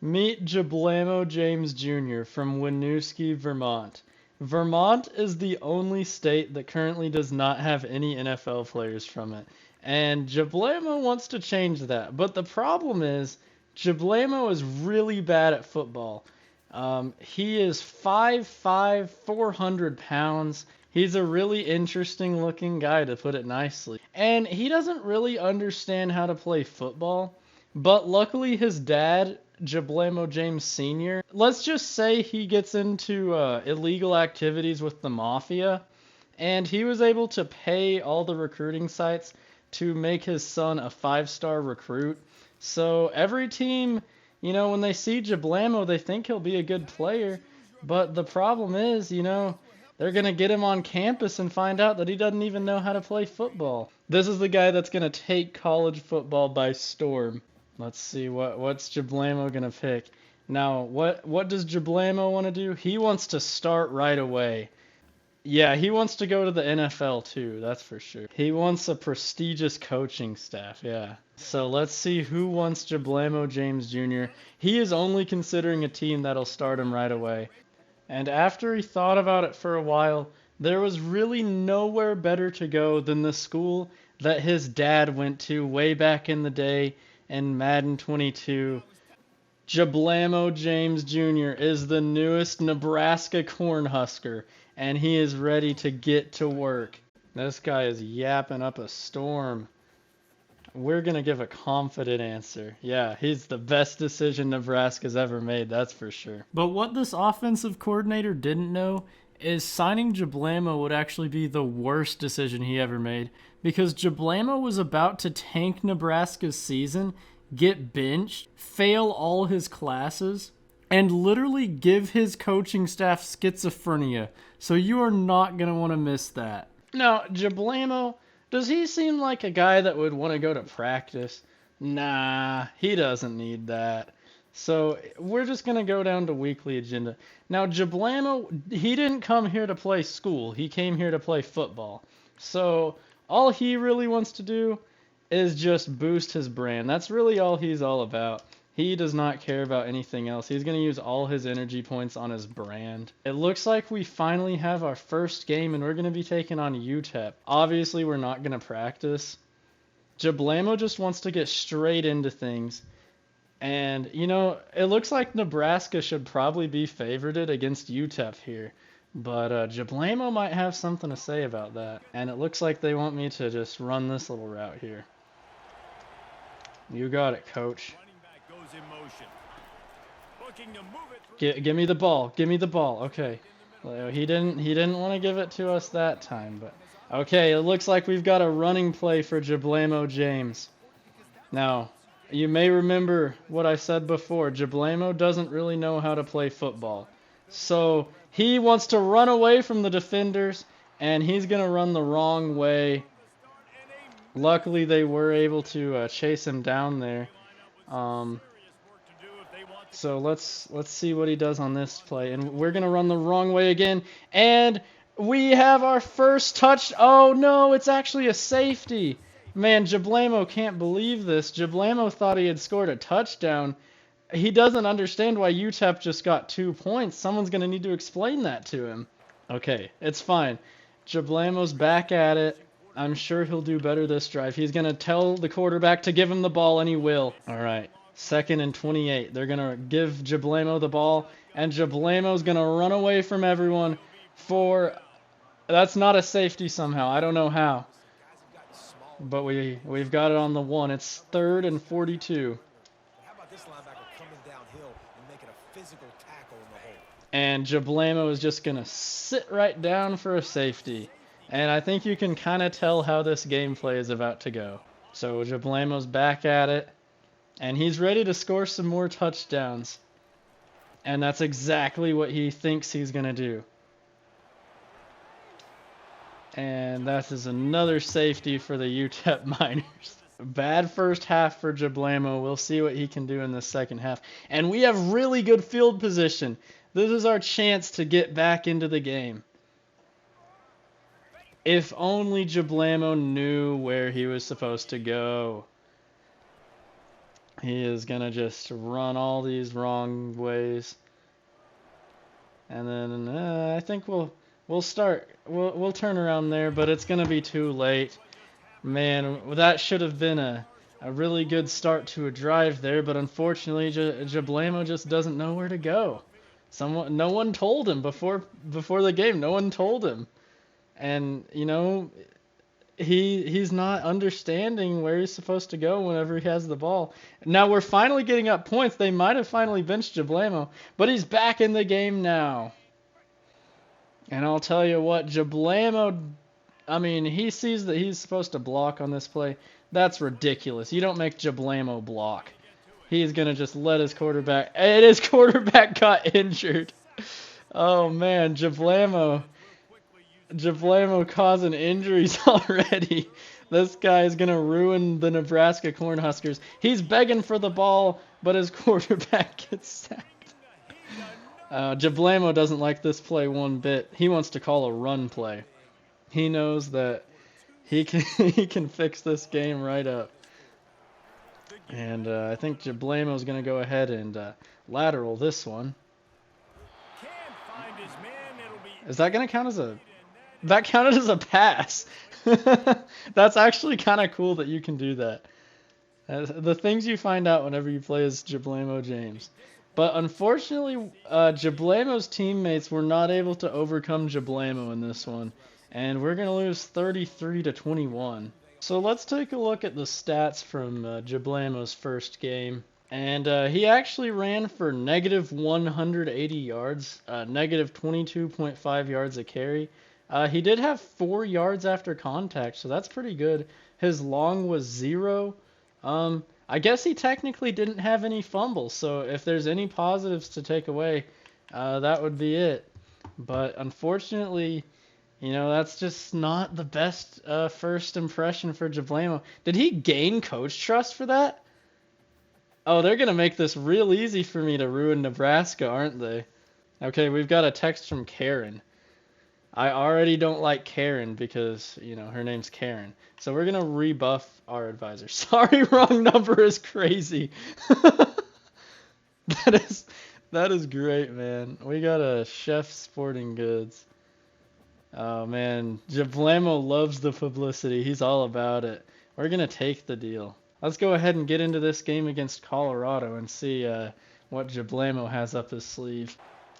Meet Jablamo James Jr. from Winooski, Vermont. Vermont is the only state that currently does not have any NFL players from it. And Jablamo wants to change that. But the problem is, Jablamo is really bad at football. He is 5'5", 400 pounds. He's a really interesting looking guy, to put it nicely. And he doesn't really understand how to play football. But luckily his dad, Jablamo James Sr., let's just say he gets into illegal activities with the mafia, and he was able to pay all the recruiting sites to make his son a 5-star recruit. So every team, when they see Jablamo, they think he'll be a good player. But the problem is, they're going to get him on campus and find out that he doesn't even know how to play football. This is the guy that's going to take college football by storm. Let's see, what's Jablamo going to pick? Now, what does Jablamo want to do? He wants to start right away. Yeah, he wants to go to the NFL too, that's for sure. He wants a prestigious coaching staff, yeah. So let's see who wants Jablamo James Jr. He is only considering a team that'll start him right away. And after he thought about it for a while, there was really nowhere better to go than the school that his dad went to way back in the day in Madden 22. Jablamo James Jr. is the newest Nebraska Cornhusker, and he is ready to get to work. This guy is yapping up a storm. We're going to give a confident answer. Yeah, he's the best decision Nebraska's ever made, that's for sure. But what this offensive coordinator didn't know is signing Jablamo would actually be the worst decision he ever made, because Jablamo was about to tank Nebraska's season, get benched, fail all his classes, and literally give his coaching staff schizophrenia. So you are not going to want to miss that. Now, Jablamo, does he seem like a guy that would want to go to practice? Nah, he doesn't need that. So we're just going to go down to weekly agenda. Now, Jablamo, he didn't come here to play school. He came here to play football. So all he really wants to do is just boost his brand. That's really all he's all about. He does not care about anything else. He's going to use all his energy points on his brand. It looks like we finally have our first game, and we're going to be taking on UTEP. Obviously, we're not going to practice. Jablamo just wants to get straight into things. And, it looks like Nebraska should probably be favorited against UTEP here. But Jablamo might have something to say about that. And it looks like they want me to just run this little route here. You got it, coach. Give me the ball. Give me the ball. Okay. Well, he didn't want to give it to us that time, but okay, it looks like we've got a running play for Jablamo James. Now, you may remember what I said before. Jablamo doesn't really know how to play football. So he wants to run away from the defenders, and he's going to run the wrong way. Luckily, they were able to chase him down there. So let's see what he does on this play. And we're going to run the wrong way again. And we have our first touch. Oh, no, it's actually a safety. Man, Jablamo can't believe this. Jablamo thought he had scored a touchdown. He doesn't understand why UTEP just got 2 points. Someone's going to need to explain that to him. Okay, it's fine. Jablamo's back at it. I'm sure he'll do better this drive. He's going to tell the quarterback to give him the ball, and he will. All right, 2nd and 28. They're going to give Jablamo the ball, and Jablamo's going to run away from everyone for... That's not a safety somehow. I don't know how. But we've got it on the 1. It's 3rd and 42. And Jablamo is just going to sit right down for a safety. And I think you can kind of tell how this gameplay is about to go. So Jablamo's back at it. And he's ready to score some more touchdowns. And that's exactly what he thinks he's going to do. And that is another safety for the UTEP Miners. Bad first half for Jablamo. We'll see what he can do in the second half. And we have really good field position. This is our chance to get back into the game. If only Jablamo knew where he was supposed to go. He is going to just run all these wrong ways. And then I think we'll start. We'll turn around there, but it's going to be too late. Man, that should have been a really good start to a drive there, but unfortunately Jablamo just doesn't know where to go. No one told him before the game. No one told him. And, you know, he's not understanding where he's supposed to go whenever he has the ball. Now we're finally getting up points. They might have finally benched Jablamo, but he's back in the game now. And I'll tell you what, Jablamo, I mean, he sees that he's supposed to block on this play. That's ridiculous. You don't make Jablamo block. He's going to just let his quarterback, and his quarterback got injured. Oh man, Jablamo causing injuries already. This guy is going to ruin the Nebraska Cornhuskers. He's begging for the ball, but his quarterback gets sacked. Jablamo doesn't like this play one bit. He wants to call a run play. He knows that he can fix this game right up. And I think Jablamo is going to go ahead and lateral this one. Is that going to count as a... That counted as a pass. That's actually kind of cool that you can do that. The things you find out whenever you play as Jablamo James. But unfortunately, Jablamo's teammates were not able to overcome Jablamo in this one. And we're going to lose 33-21. So let's take a look at the stats from Jablamo's first game. And he actually ran for negative 180 yards, negative 22.5 yards a carry. He did have 4 yards after contact, so that's pretty good. His long was 0. I guess he technically didn't have any fumbles, so if there's any positives to take away, that would be it. But unfortunately, you know, that's just not the best first impression for Jablamo. Did he gain coach trust for that? Oh, they're going to make this real easy for me to ruin Nebraska, aren't they? Okay, we've got a text from Karen. I already don't like Karen because, you know, her name's Karen. So we're going to rebuff our advisor. Sorry, wrong number is crazy. That is great, man. We got a Chef Sporting Goods. Oh, man. Jablamo loves the publicity. He's all about it. We're going to take the deal. Let's go ahead and get into this game against Colorado and see what Jablamo has up his sleeve.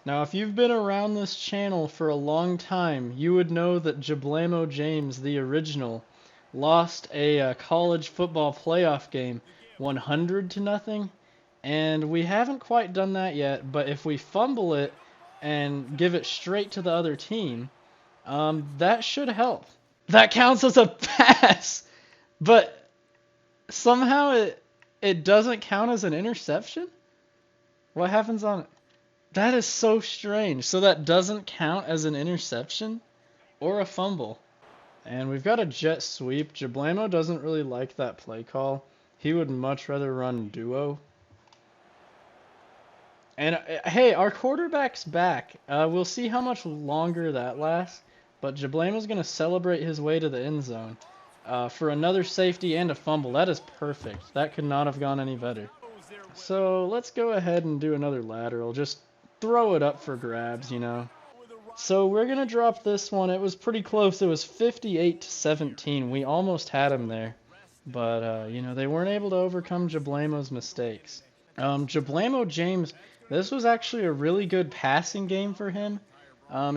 Now, if you've been around this channel for a long time, you would know that Jablamo James, the original, lost a college football playoff game 100-0, and we haven't quite done that yet, but if we fumble it and give it straight to the other team, that should help. That counts as a pass, but somehow it doesn't count as an interception? What happens on it? That is so strange. So that doesn't count as an interception or a fumble. And we've got a jet sweep. Jablamo doesn't really like that play call. He would much rather run duo. And hey, our quarterback's back. We'll see how much longer that lasts. But Jablamo's going to celebrate his way to the end zone for another safety and a fumble. That is perfect. That could not have gone any better. So let's go ahead and do another lateral. Just throw it up for grabs, you know. So we're going to drop this one. It was pretty close. It was 58-17. We almost had him there. But, you know, they weren't able to overcome Jablamo's mistakes. Jablamo James, this was actually a really good passing game for him.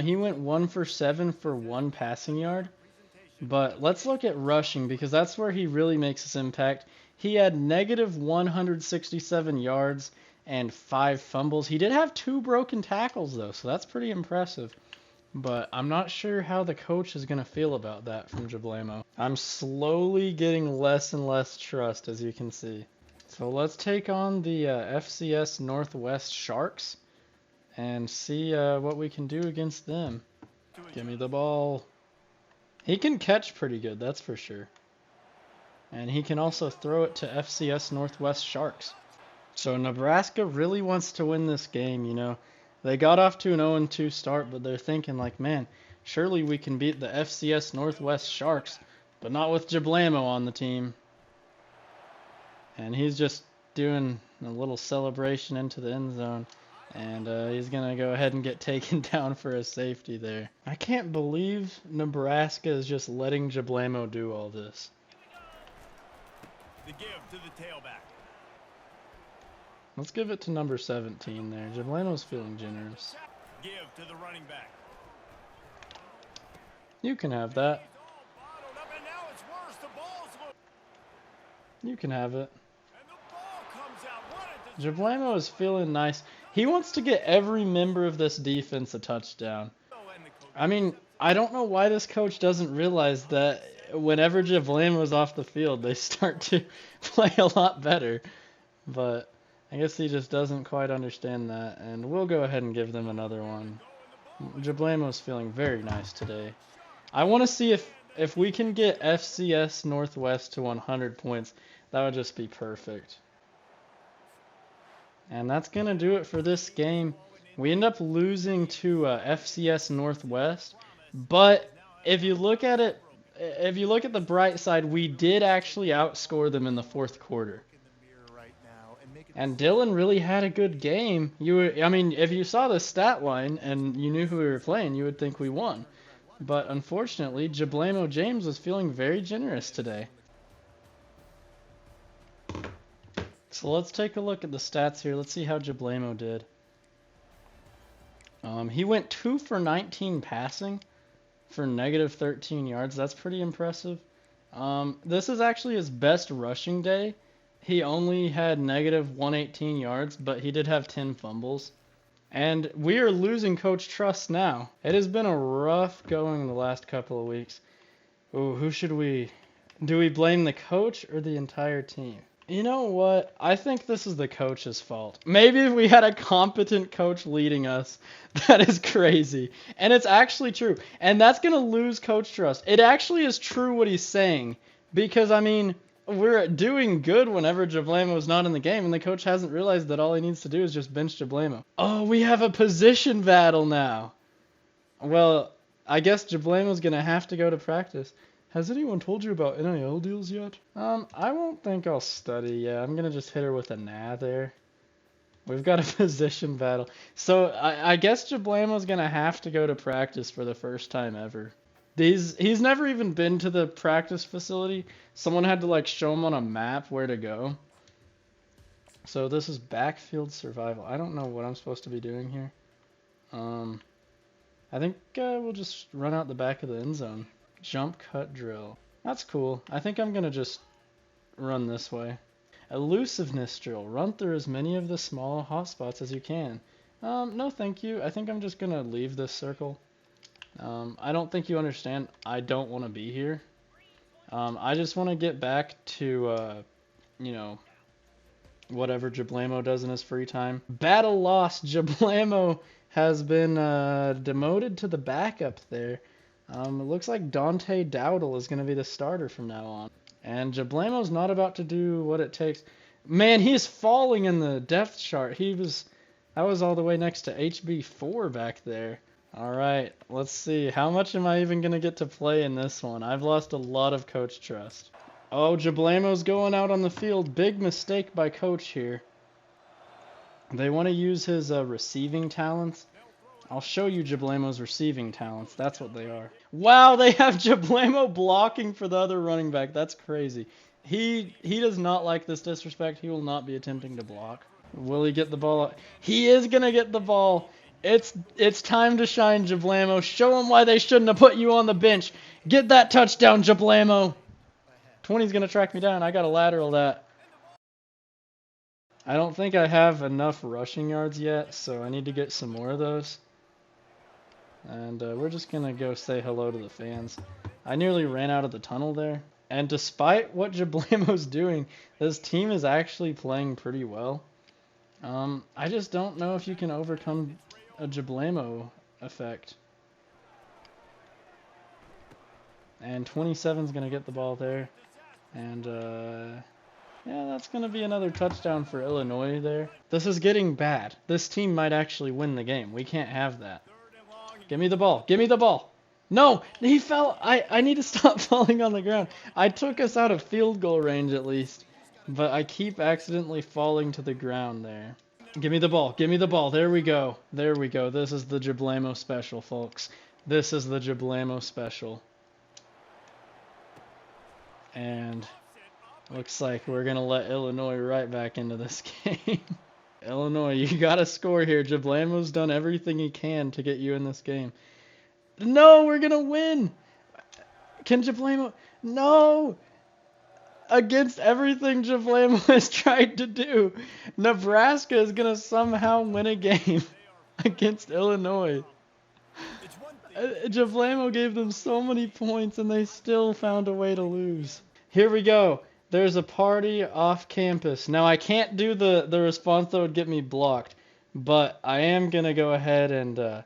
He went 1 for 7 for 1 passing yard. But let's look at rushing because that's where he really makes his impact. He had negative 167 yards and 5 fumbles. He did have 2 broken tackles, though, so that's pretty impressive. But I'm not sure how the coach is going to feel about that from Jablamo. I'm slowly getting less and less trust, as you can see. So let's take on the FCS Northwest Sharks and see what we can do against them. Give me the ball. He can catch pretty good, that's for sure. And he can also throw it to FCS Northwest Sharks. So Nebraska really wants to win this game, you know. They got off to an 0-2 start, but they're thinking like, man, surely we can beat the FCS Northwest Sharks, but not with Jablamo on the team. And he's just doing a little celebration into the end zone. And he's going to go ahead and get taken down for a safety there. I can't believe Nebraska is just letting Jablamo do all this. The give to the tailback. Let's give it to number 17 there. Jablamo's feeling generous. Give to the running back. You can have that. You can have it. Jablamo is feeling nice. He wants to get every member of this defense a touchdown. I mean, I don't know why this coach doesn't realize that whenever Jablamo's off the field, they start to play a lot better. But I guess he just doesn't quite understand that. And we'll go ahead and give them another one. Jablamo's feeling very nice today. I want to see if we can get FCS Northwest to 100 points. That would just be perfect. And that's going to do it for this game. We end up losing to FCS Northwest. But if you look at it, if you look at the bright side, we did actually outscore them in the fourth quarter. And Dylan really had a good game. I mean, if you saw the stat line and you knew who we were playing, you would think we won. But unfortunately, Jablamo James was feeling very generous today. So let's take a look at the stats here. Let's see how Jablamo did. He went 2 for 19 passing for negative 13 yards. That's pretty impressive. This is actually his best rushing day. He only had negative 118 yards, but he did have 10 fumbles. And we are losing Coach Truss now. It has been a rough going the last couple of weeks. Ooh, who should we... Do we blame the coach or the entire team? You know what? I think this is the coach's fault. Maybe if we had a competent coach leading us, that is crazy. And it's actually true. And that's going to lose Coach Truss. It actually is true what he's saying. Because, I mean, we're doing good whenever Jablamo's not in the game. And the coach hasn't realized that all he needs to do is just bench Jablamo. Oh, we have a position battle now. Well, I guess Jablamo's going to have to go to practice. Has anyone told you about NIL deals yet? I won't think I'll study. Yeah, I'm going to just hit her with a nah there. We've got a position battle. So I guess Jablamo's going to have to go to practice for the first time ever. He's never even been to the practice facility. Someone had to like show him on a map where to go. So this is backfield survival. I don't know what I'm supposed to be doing here. I think we'll just run out the back of the end zone. Jump cut drill. That's cool. I think I'm going to just run this way. Elusiveness drill. Run through as many of the small hotspots as you can. No thank you. I think I'm just going to leave this circle. I don't think you understand. I don't want to be here. I just want to get back to, you know, whatever Jablamo does in his free time. Battle lost. Jablamo has been demoted to the backup there. It looks like Dante Dowdle is going to be the starter from now on. And Jablamo's not about to do what it takes. Man, he's falling in the depth chart. That was all the way next to HB4 back there. All right, let's see. How much am I even going to get to play in this one? I've lost a lot of coach trust. Oh, Jablamo's going out on the field. Big mistake by coach here. They want to use his receiving talents. I'll show you Jablamo's receiving talents. That's what they are. Wow, they have Jablamo blocking for the other running back. That's crazy. He does not like this disrespect. He will not be attempting to block. Will he get the ball? He is going to get the ball. It's time to shine, Jablamo. Show them why they shouldn't have put you on the bench. Get that touchdown, Jablamo. 20's going to track me down. I got to lateral that. I don't think I have enough rushing yards yet, so I need to get some more of those. And we're just going to go say hello to the fans. I nearly ran out of the tunnel there. And despite what Jablamo's doing, this team is actually playing pretty well. I just don't know if you can overcome a Jablamo effect. And 27's going to get the ball there. And, yeah, that's going to be another touchdown for Illinois there. This is getting bad. This team might actually win the game. We can't have that. Give me the ball. Give me the ball. No, he fell. I need to stop falling on the ground. I took us out of field goal range at least. but I keep accidentally falling to the ground there. Give me the ball. Give me the ball. There we go. There we go. This is the Jablamo special, folks. This is the Jablamo special. And looks like we're going to let Illinois right back into this game. Illinois, you got to score here. Jablamo's done everything he can to get you in this game. No, we're going to win. Can Jablamo? No. Against everything Jablamo has tried to do, Nebraska is going to somehow win a game against Illinois. Jablamo gave them so many points and they still found a way to lose. Here we go. There's a party off campus. Now I can't do the response that would get me blocked, but I am going to go ahead and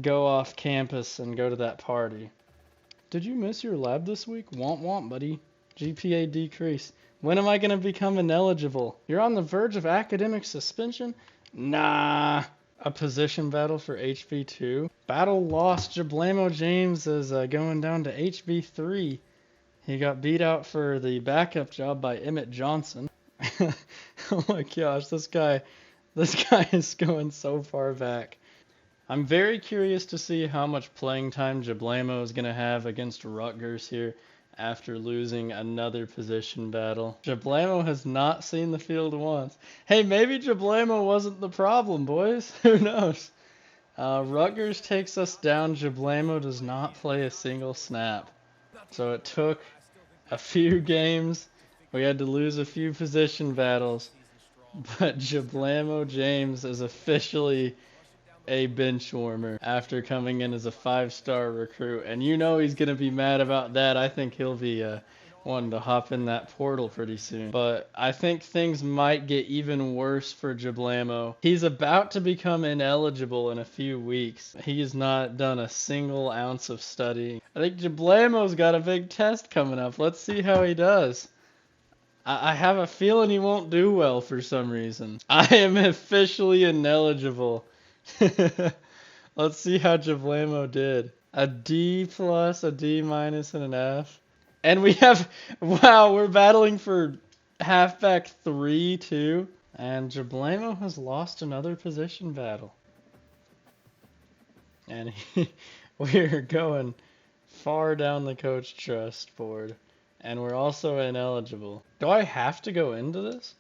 go off campus and go to that party. Did you miss your lab this week? Womp womp, buddy. GPA decrease. When am I going to become ineligible? You're on the verge of academic suspension? Nah. A position battle for HB2. Battle lost. Jablamo James is going down to HB3. He got beat out for the backup job by Emmett Johnson. Oh my gosh, this guy is going so far back. I'm very curious to see how much playing time Jablamo is going to have against Rutgers here after losing another position battle. Jablamo has not seen the field once. Hey, maybe Jablamo wasn't the problem, boys. Who knows? Rutgers takes us down. Jablamo does not play a single snap. So it took a few games. We had to lose a few position battles. But Jablamo James is officially a bench warmer after coming in as a 5-star recruit, and you know he's going to be mad about that. I think he'll be wanting to hop in that portal pretty soon. But I think things might get even worse for Jablamo. He's about to become ineligible in a few weeks. He's not done a single ounce of studying. I think Jablamo's got a big test coming up. Let's see how he does. I have a feeling he won't do well for some reason. I am officially ineligible. Let's see how Jablamo did. A D+, a D-, and an F. And we have, wow, we're battling for halfback 3 too. And Jablamo has lost another position battle. And we're going far down the coach trust board. And we're also ineligible. Do I have to go into this?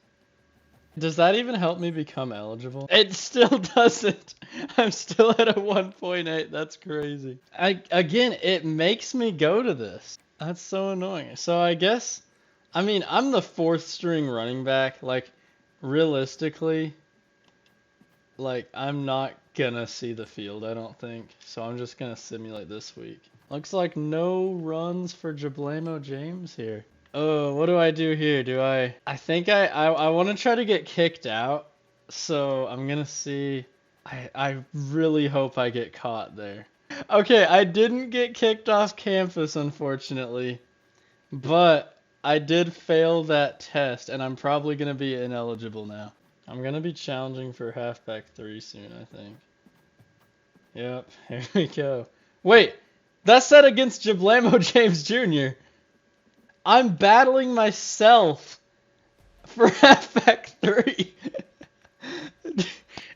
Does that even help me become eligible? It still doesn't. I'm still at a 1.8. That's crazy. Again, it makes me go to this. That's so annoying. So I guess, I mean, I'm the 4th string running back. Like, realistically, like, I'm not gonna see the field, I don't think. So I'm just gonna simulate this week. Looks like no runs for Jablamo James here. Oh, what do I do here? I think I want to try to get kicked out. So I'm going to see. I really hope I get caught there. Okay, I didn't get kicked off campus, unfortunately. But I did fail that test, and I'm probably going to be ineligible now. I'm going to be challenging for halfback 3 soon, I think. Yep, here we go. Wait, that's set against Jablamo James Jr. I'm battling myself for halfback 3.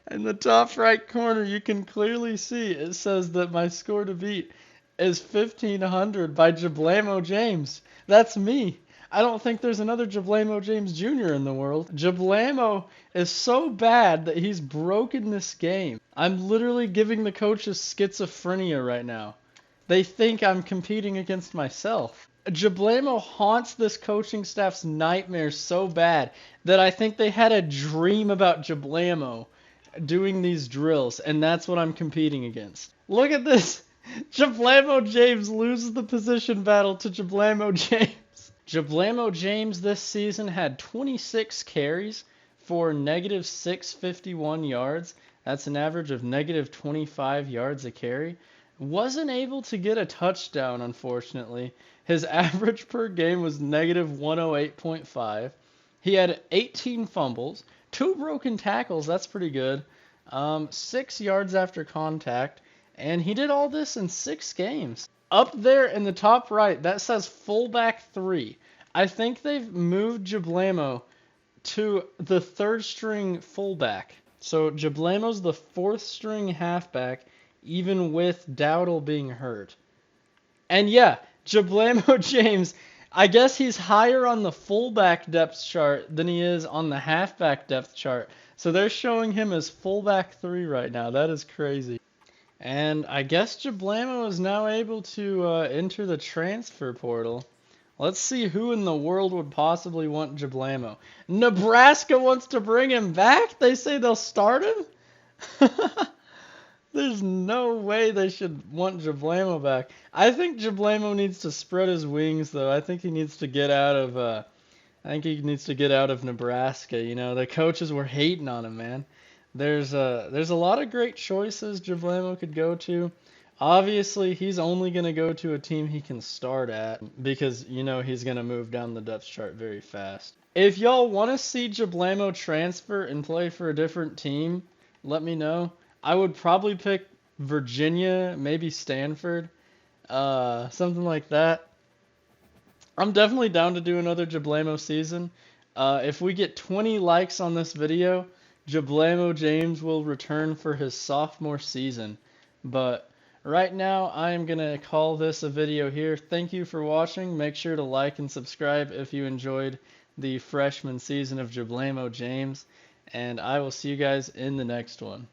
In the top right corner, you can clearly see it says that my score to beat is 1500 by Jablamo James. That's me. I don't think there's another Jablamo James Jr. in the world. Jablamo is so bad that he's broken this game. I'm literally giving the coaches schizophrenia right now. They think I'm competing against myself. Jablamo haunts this coaching staff's nightmares so bad that I think they had a dream about Jablamo doing these drills, and that's what I'm competing against. Look at this. Jablamo James loses the position battle to Jablamo James. Jablamo James this season had 26 carries for negative 651 yards. That's an average of negative 25 yards a carry. Wasn't able to get a touchdown, unfortunately. His average per game was negative 108.5. He had 18 fumbles, 2 broken tackles, that's pretty good, 6 yards after contact, and he did all this in 6 games. Up there in the top right, that says fullback 3. I think they've moved Jablamo to the third string fullback. So Jablamo's the fourth string halfback, even with Dowdle being hurt. And yeah, Jablamo James, I guess he's higher on the fullback depth chart than he is on the halfback depth chart. So they're showing him as fullback 3 right now. That is crazy. And I guess Jablamo is now able to enter the transfer portal. Let's see who in the world would possibly want Jablamo. Nebraska wants to bring him back? They say they'll start him? There's no way they should want Jablamo back. I think Jablamo needs to spread his wings, though. I think he needs to get out of Nebraska. You know, the coaches were hating on him, man. There's a lot of great choices Jablamo could go to. Obviously, he's only going to go to a team he can start at because, you know, he's going to move down the depth chart very fast. If y'all want to see Jablamo transfer and play for a different team, let me know. I would probably pick Virginia, maybe Stanford, something like that. I'm definitely down to do another Jablamo season. If we get 20 likes on this video, Jablamo James will return for his sophomore season. But right now, I am going to call this a video here. Thank you for watching. Make sure to like and subscribe if you enjoyed the freshman season of Jablamo James. And I will see you guys in the next one.